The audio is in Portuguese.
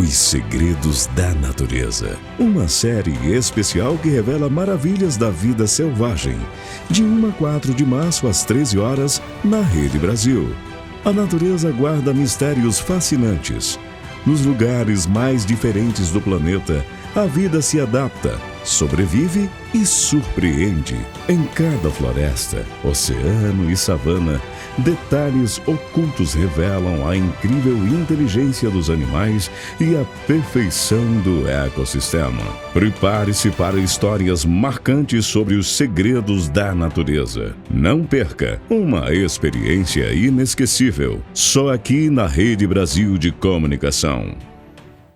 Os Segredos da Natureza. Uma série especial que revela maravilhas da vida selvagem. De 1 a 4 de março, às 13 horas, na Rede Brasil. A natureza guarda mistérios fascinantes. Nos lugares mais diferentes do planeta, a vida se adapta, sobrevive e surpreende. Em cada floresta, oceano e savana, detalhes ocultos revelam a incrível inteligência dos animais e a perfeição do ecossistema. Prepare-se para histórias marcantes sobre os segredos da natureza. Não perca uma experiência inesquecível, só aqui na Rede Brasil de Comunicação.